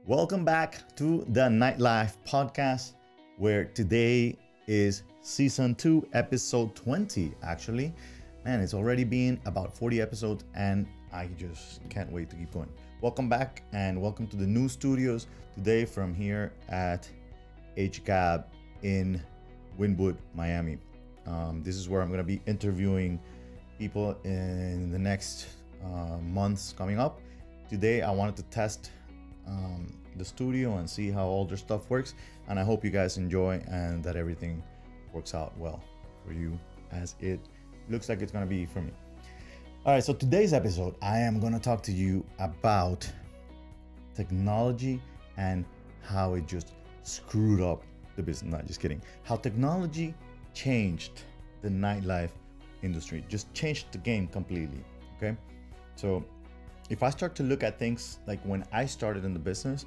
Welcome back to the Nightlife podcast, where today is season 2, episode 20. Actually, man, it's already been about 40 episodes, and I just can't wait to keep going. Welcome back, and welcome to the new studios today from here at HCAB in Wynwood, Miami. This is where I'm going to be interviewing people in the next months coming up. Today, I wanted to test the studio and see how all their stuff works, and I hope you guys enjoy and that everything works out well for you as it looks like it's going to be for me. All right, so today's episode, I am going to talk to you about technology and how it just screwed up the business. Not just kidding. How technology changed the nightlife industry, just changed the game completely. Okay, so if I start to look at things like when I started in the business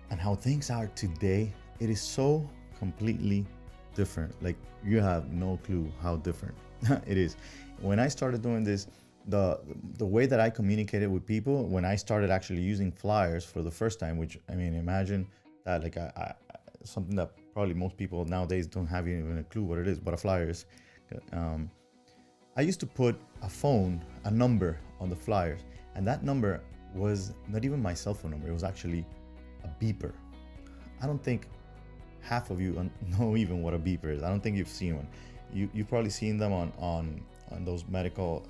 and how things are today, it is so completely different. Like, you have no clue how different it is. When I started doing this, the way that I communicated with people, when I started actually using flyers for the first time, which, I mean, imagine that, like, I something that probably most people nowadays don't have even a clue what it is, what a flyer is. I used to put a number on the flyers, and that number was not even my cell phone number. It was actually a beeper. I don't think half of you know even what a beeper is. I don't think you've seen one. You've probably seen them on those medical,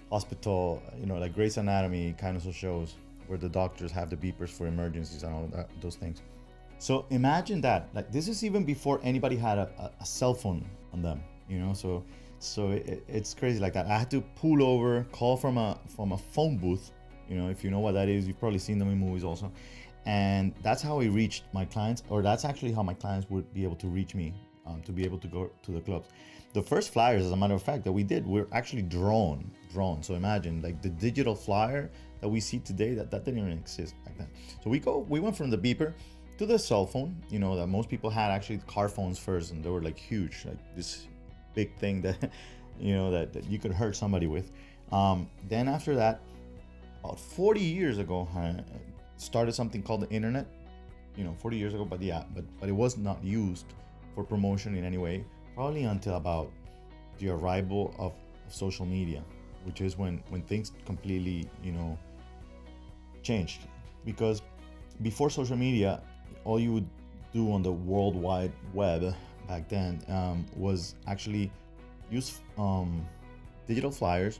hospital, like Grey's Anatomy kind of shows where the doctors have the beepers for emergencies and all those things. So imagine that. Like, this is even before anybody had a cell phone on them. So it's crazy like that. I had to pull over, call from a phone booth. If you know what that is, you've probably seen them in movies also. And that's how I reached my clients, or that's actually how my clients would be able to reach me, to be able to go to the clubs. The first flyers, as a matter of fact, that we did were actually drawn. So imagine, like, the digital flyer that we see today, that didn't even exist back then. So we went from the beeper to the cell phone, that most people had actually car phones first, and they were like huge, like this big thing that that you could hurt somebody with. Then after that, about 40 years ago, I started something called the internet. 40 years ago, but it was not used for promotion in any way, probably until about the arrival of social media, which is when things completely changed. Because before social media, all you would do on the World Wide Web back then was actually use digital flyers,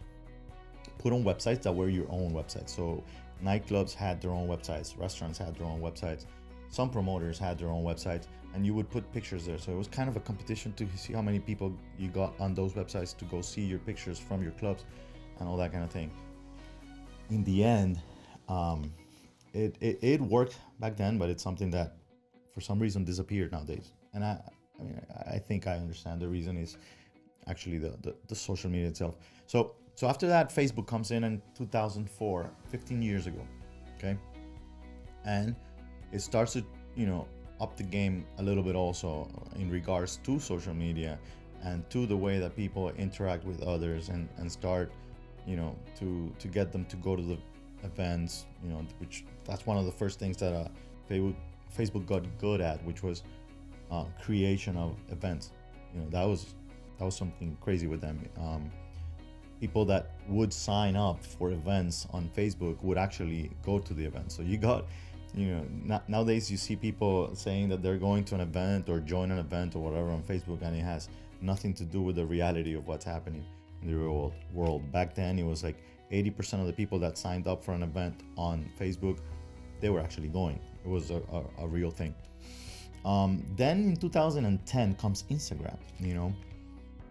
put on websites that were your own websites. So nightclubs had their own websites, restaurants had their own websites, some promoters had their own websites, and you would put pictures there. So it was kind of a competition to see how many people you got on those websites to go see your pictures from your clubs and all that kind of thing. In the end, it worked back then, but it's something that for some reason disappeared nowadays. And I think I understand the reason is actually the social media itself. So after that, Facebook comes in 2004, 15 years ago, okay? And it starts to, up the game a little bit also in regards to social media and to the way that people interact with others and start, to get them to go to the events, which that's one of the first things that Facebook got good at, which was creation of events. That was something crazy with them. People that would sign up for events on Facebook would actually go to the event. So you got, nowadays you see people saying that they're going to an event or join an event or whatever on Facebook, and it has nothing to do with the reality of what's happening in the real world. Back then, it was like 80% of the people that signed up for an event on Facebook, they were actually going. It was a real thing. Then in 2010 comes Instagram,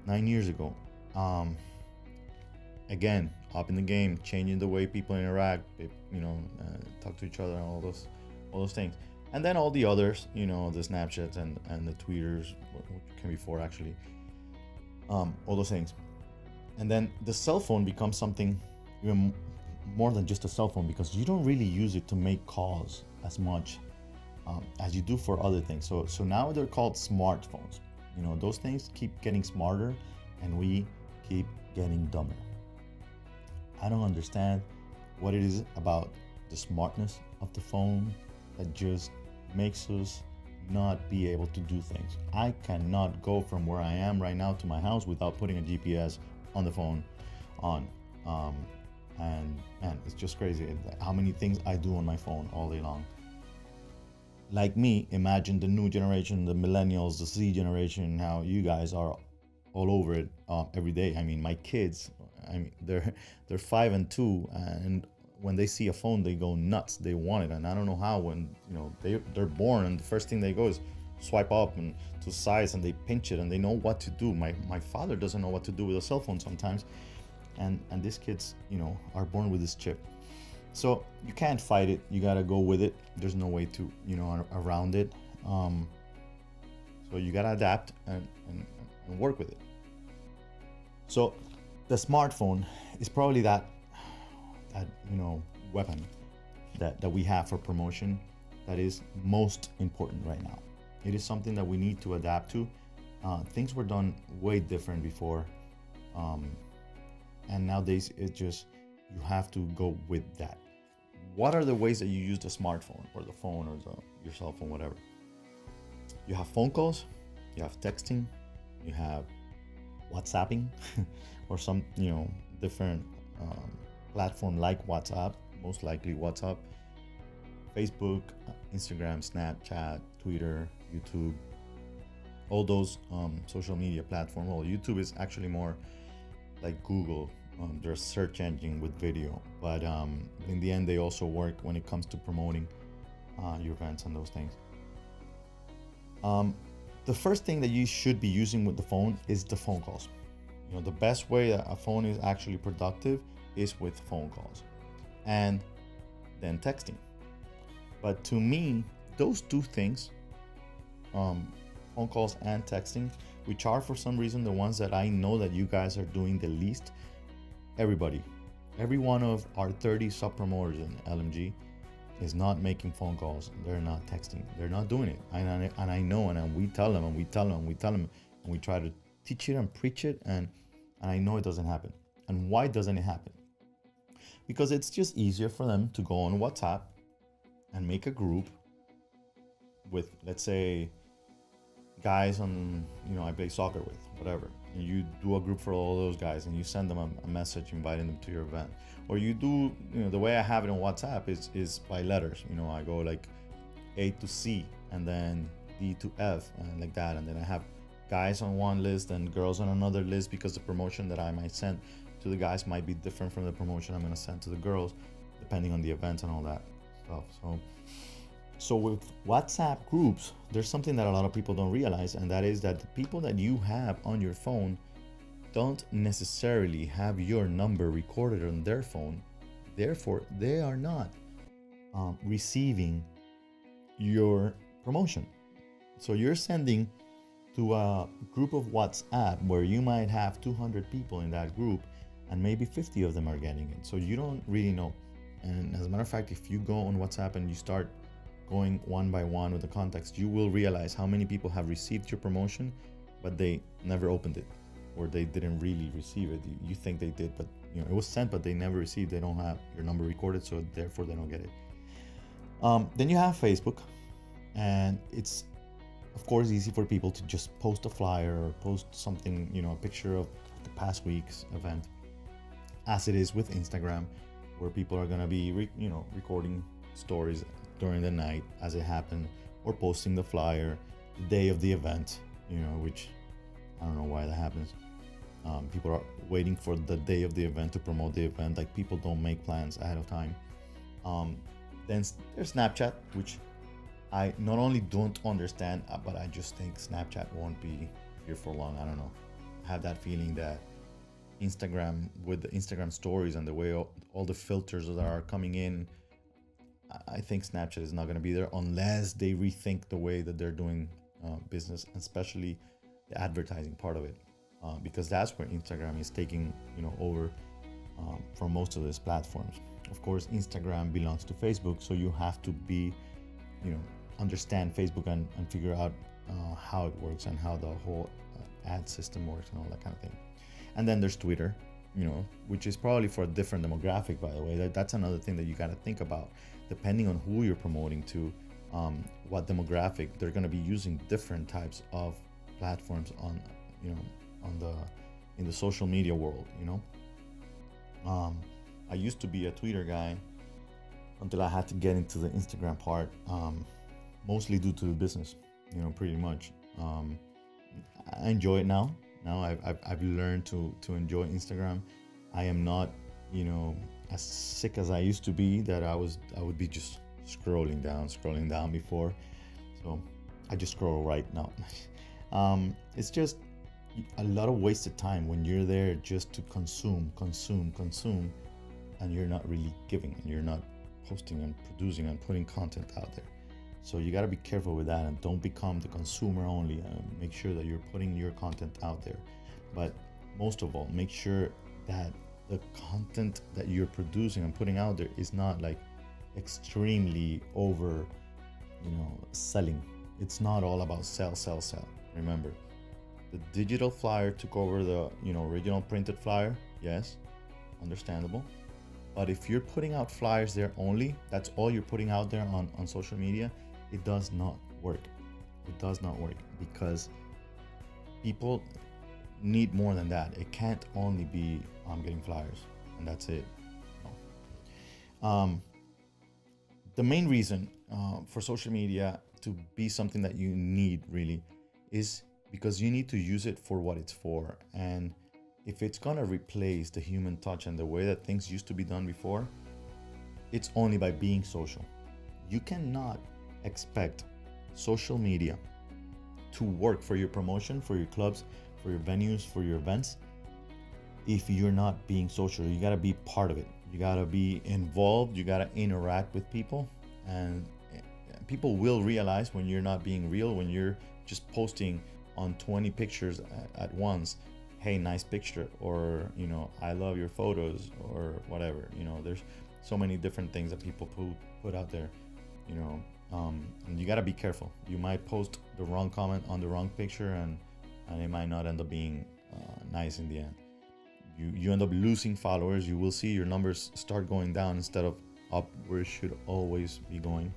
9 years ago. Again, up in the game, changing the way people interact, talk to each other and all those things. And then all the others, the Snapchats and the Twitters, which came before actually, all those things. And then the cell phone becomes something even more than just a cell phone, because you don't really use it to make calls as much as you do for other things. So now they're called smartphones. Those things keep getting smarter and we keep getting dumber. I don't understand what it is about the smartness of the phone that just makes us not be able to do things. I cannot go from where I am right now to my house without putting a GPS on the phone on. And man, it's just crazy how many things I do on my phone all day long. Like me, imagine the new generation, the millennials, the Z generation, how you guys are all over it every day. I mean, my kids, they're 5 and 2, and when they see a phone, they go nuts. They want it, and I don't know how. When they're born, and the first thing they go is swipe up and to size, and they pinch it, and they know what to do. My father doesn't know what to do with a cell phone sometimes, and these kids, are born with this chip. So you can't fight it. You gotta go with it. There's no way to around it. So you gotta adapt and work with it. So the smartphone is probably that weapon that we have for promotion that is most important right now. It is something that we need to adapt to. Things were done way different before, and nowadays it just, you have to go with that. What are the ways that you use the smartphone or the phone or your cell phone, whatever? You have phone calls, you have texting, you have WhatsApping or some different platform like WhatsApp, most likely WhatsApp, Facebook, Instagram, Snapchat, Twitter, YouTube, all those social media platforms. Well, YouTube is actually more like Google. Their search engine with video, but in the end they also work when it comes to promoting your events and those things. The first thing that you should be using with the phone is the phone calls. The best way that a phone is actually productive is with phone calls, and then texting. But to me, those two things, phone calls and texting, which are for some reason the ones that I know that you guys are doing the least. Every one of our 30 sub promoters in LMG is not making phone calls. They're not texting. They're not doing it. And I know, and we tell them, and we try to teach it and preach it, and I know it doesn't happen. And why doesn't it happen? Because it's just easier for them to go on WhatsApp and make a group with, let's say, guys I play soccer with, whatever. And you do a group for all those guys, and you send them a message inviting them to your event. Or you do, the way I have it on WhatsApp is by letters. I go like A to C, and then D to F, and like that. And then I have guys on one list and girls on another list, because the promotion that I might send to the guys might be different from the promotion I'm going to send to the girls, depending on the event and all that stuff. So with WhatsApp groups, there's something that a lot of people don't realize, and that is that the people that you have on your phone don't necessarily have your number recorded on their phone. Therefore, they are not receiving your promotion. So you're sending to a group of WhatsApp where you might have 200 people in that group, and maybe 50 of them are getting it. So you don't really know. And as a matter of fact, if you go on WhatsApp and you start going one by one with the context, you will realize how many people have received your promotion, but they never opened it, or they didn't really receive it. You think they did, but it was sent, but they never received. They don't have your number recorded, so therefore they don't get it. Then you have Facebook, and it's of course easy for people to just post a flyer or post something, a picture of the past week's event, as it is with Instagram, where people are gonna be recording stories during the night as it happened, or posting the flyer the day of the event, which I don't know why that happens. People are waiting for the day of the event to promote the event. Like, people don't make plans ahead of time. Then there's Snapchat, which I not only don't understand, but I just think Snapchat won't be here for long. I don't know. I have that feeling that Instagram, with the Instagram stories and the way all the filters that are coming in, I think Snapchat is not going to be there unless they rethink the way that they're doing business, especially the advertising part of it, because that's where Instagram is taking over from most of these platforms. Of course, Instagram belongs to Facebook, so you have to be, understand Facebook and figure out how it works and how the whole ad system works and all that kind of thing. And then there's Twitter, which is probably for a different demographic, by the way. That's another thing that you got to think about, depending on who you're promoting to, what demographic they're going to be using different types of platforms on, in the social media world. I used to be a Twitter guy until I had to get into the Instagram part, mostly due to the business, pretty much. I enjoy it now. I've learned to enjoy Instagram. I am not, as sick as I used to be, that I would be just scrolling down before. So I just scroll right now. It's just a lot of wasted time when you're there just to consume, and you're not really giving, and you're not posting and producing and putting content out there. So you got to be careful with that, and don't become the consumer only, and make sure that you're putting your content out there. But most of all, make sure that the content that you're producing and putting out there is not like extremely over, selling. It's not all about sell. Remember, the digital flyer took over the, original printed flyer. Yes, understandable. But if you're putting out flyers there only, that's all you're putting out there on social media, it does not work. It does not work, because people need more than that. It can't only be getting flyers and that's it. No. The main reason for social media to be something that you need really is because you need to use it for what it's for. And if it's gonna replace the human touch and the way that things used to be done before, it's only by being social. You cannot expect social media to work for your promotion, for your clubs, for your venues, for your events, if you're not being social. You gotta be part of it. You gotta be involved. You gotta interact with people, and people will realize when you're not being real, when you're just posting on 20 pictures at once. Hey, nice picture, or I love your photos, or whatever. There's so many different things that people put out there, and you got to be careful. You might post the wrong comment on the wrong picture, and it might not end up being nice in the end. You end up losing followers. You will see your numbers start going down instead of up, where it should always be going.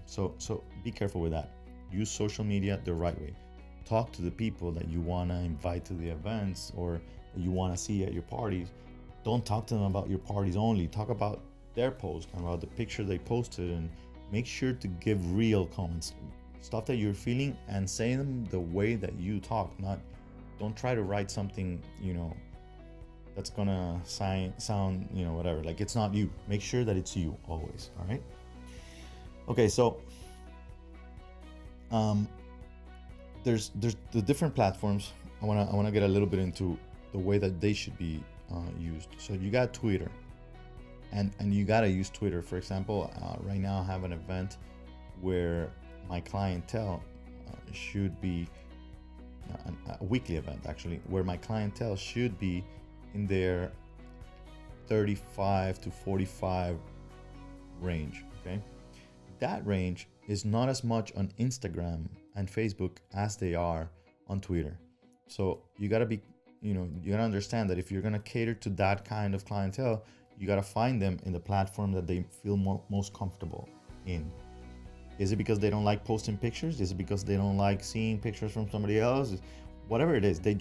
So be careful with that. Use social media the right way. Talk to the people that you want to invite to the events, or that you want to see at your parties. Don't talk to them about your parties only. Talk about their post and about the picture they posted, and make sure to give real comments, stuff that you're feeling, and say them the way that you talk. Don't try to write something, that's gonna sound, whatever, like it's not you. Make sure that it's you always. All right. Okay, so there's the different platforms. I wanna get a little bit into the way that they should be used. So you got Twitter, and you gotta use Twitter. For example, right now I have an event where my clientele should be a weekly event, actually, where my clientele should be in their 35 to 45 range. Okay, that range is not as much on Instagram and Facebook as they are on Twitter. So you gotta be, you gotta understand that if you're gonna cater to that kind of clientele, you gotta find them in the platform that they feel most comfortable in. Is it because they don't like posting pictures? Is it because they don't like seeing pictures from somebody else? Whatever it is, they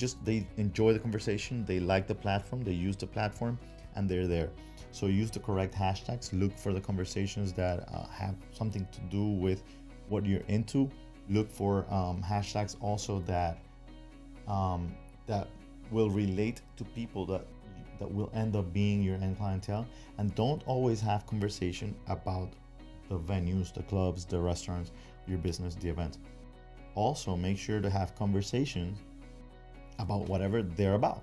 enjoy the conversation, they like the platform, they use the platform, and they're there. So use the correct hashtags. Look for the conversations that have something to do with what you're into. Look for hashtags also that will relate to people that will end up being your end clientele. And don't always have conversation about the venues, the clubs, the restaurants, your business, the events. Also make sure to have conversations about whatever they're about,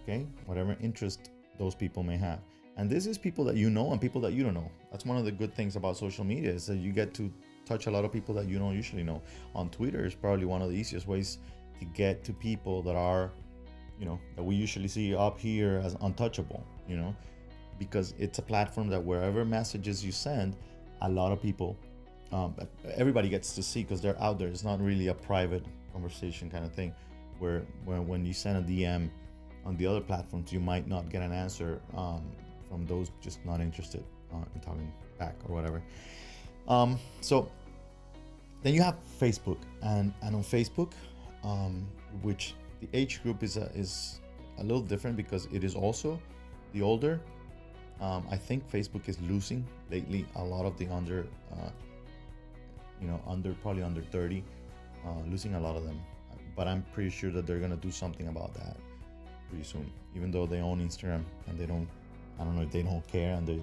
okay? Whatever interest those people may have. And this is people that you know and people that you don't know. That's one of the good things about social media, is that you get to touch a lot of people that you don't usually know. On Twitter is probably one of the easiest ways to get to people that are, that we usually see up here as untouchable, because it's a platform that wherever messages you send, a lot of people, everybody gets to see, because they're out there. It's not really a private conversation kind of thing, where when you send a DM on the other platforms, you might not get an answer from those just not interested in talking back or whatever. So then you have Facebook, and on Facebook, which the age group is a little different because it is also the older. I think Facebook is losing lately a lot of the probably under 30, losing a lot of them. But I'm pretty sure that they're gonna do something about that pretty soon. Even though they own Instagram and I don't know if they don't care and they,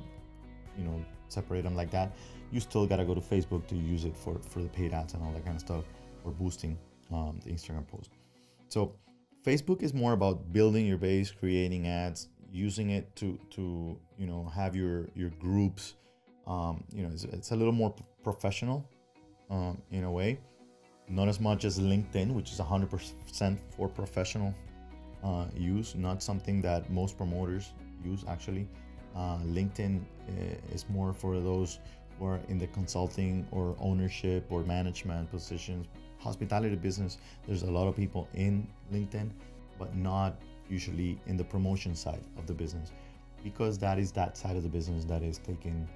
separate them like that. You still gotta go to Facebook to use it for the paid ads and all that kind of stuff, or boosting the Instagram post. So Facebook is more about building your base, creating ads, using it to have your groups. It's a little more professional in a way, not as much as LinkedIn, which is 100% for professional use, not something that most promoters use actually. LinkedIn is more for those who are in the consulting or ownership or management positions. Hospitality business, there's a lot of people in LinkedIn, but not usually in the promotion side of the business, because that is that side of the business that is taken,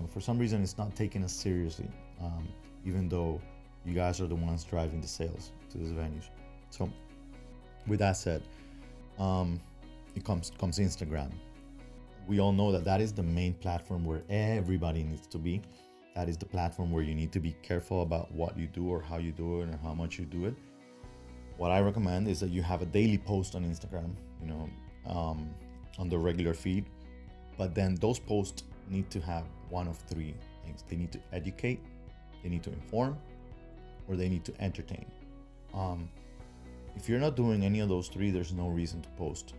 for some reason it's not taken as seriously, even though you guys are the ones driving the sales to these venues. So with that said, it comes Instagram. We all know that is the main platform where everybody needs to be. That is the platform where you need to be careful about what you do or how you do it and how much you do it. What I recommend is that you have a daily post on Instagram, on the regular feed. But then those posts need to have one of three things. They need to educate, they need to inform, or they need to entertain. If you're not doing any of those three, there's no reason to post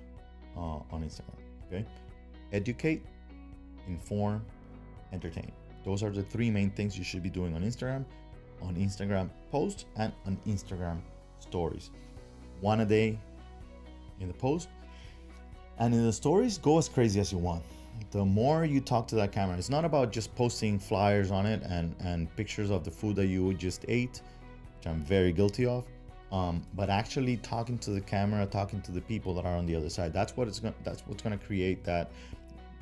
on Instagram, okay? Educate, inform, entertain. Those are the three main things you should be doing on Instagram posts, and on Instagram stories. One a day in the post, and in the stories, go as crazy as you want. The more you talk to that camera, it's not about just posting flyers on it and pictures of the food that you just ate, which I'm very guilty of, but actually talking to the camera, talking to the people that are on the other side. That's what's gonna create that.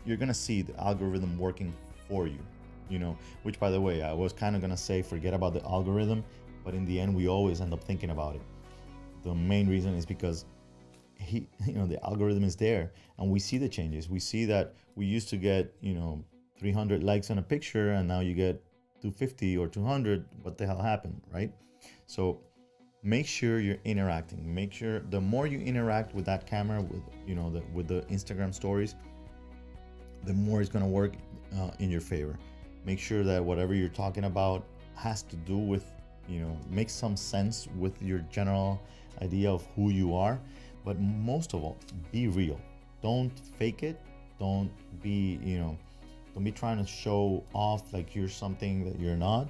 You're gonna see the algorithm working for you, which, by the way, I was kind of gonna say forget about the algorithm, but in the end we always end up thinking about it. The main reason is because the algorithm is there, and we see the changes. We see that we used to get 300 likes on a picture, and now you get 250 or 200. What the hell happened, right? So make sure you're interacting. Make sure the more you interact with that camera, with the Instagram stories, the more it's going to work in your favor. Make sure that whatever you're talking about has to do with, makes some sense with your general idea of who you are. But most of all, be real. Don't fake it. Don't be trying to show off like you're something that you're not.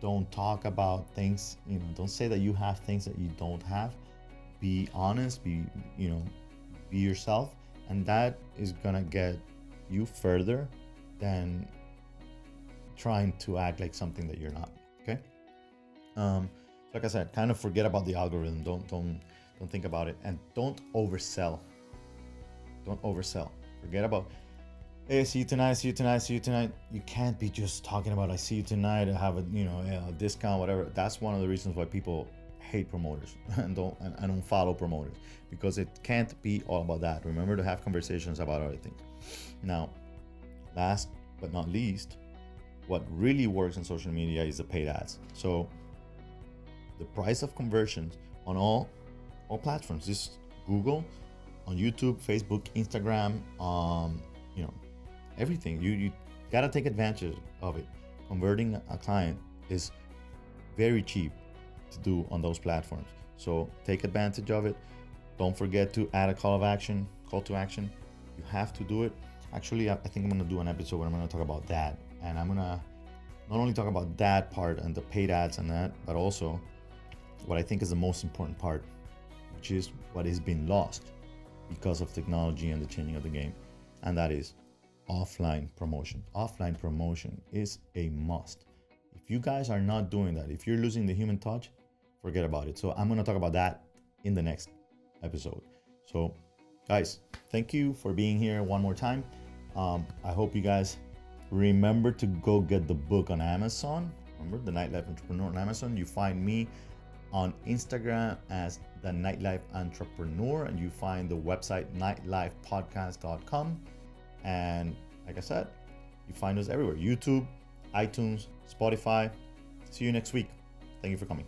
Don't talk about things, don't say that you have things that you don't have. Be honest, be yourself, and that is gonna get you further than trying to act like something that you're not. Okay. Like I said, kind of forget about the algorithm. Don't think about it, and don't oversell. Forget about, hey, see you tonight. You can't be just talking about I see you tonight, I have a discount, whatever. That's one of the reasons why people hate promoters and don't follow promoters, because it can't be all about that. Remember to have conversations about other things. Now, last but not least, what really works in social media is the paid ads. So the price of conversions on all platforms, just Google, on YouTube, Facebook, Instagram, everything. You gotta take advantage of it. Converting a client is very cheap to do on those platforms. So take advantage of it. Don't forget to add a call to action. You have to do it. Actually, I think I'm gonna do an episode where I'm gonna talk about that, and I'm gonna not only talk about that part and the paid ads and that, but also what I think is the most important part, which is what is being lost because of technology and the changing of the game, and that is offline promotion. Offline promotion is a must. If you guys are not doing that, if you're losing the human touch, forget about it. So I'm going to talk about that in the next episode. So guys, thank you for being here one more time. I hope you guys remember to go get the book on Amazon. Remember, the Nightlife Entrepreneur on Amazon. You find me on Instagram as the Nightlife Entrepreneur, and you find the website nightlifepodcast.com. And like I said, you find us everywhere: YouTube, iTunes, Spotify. See you next week. Thank you for coming.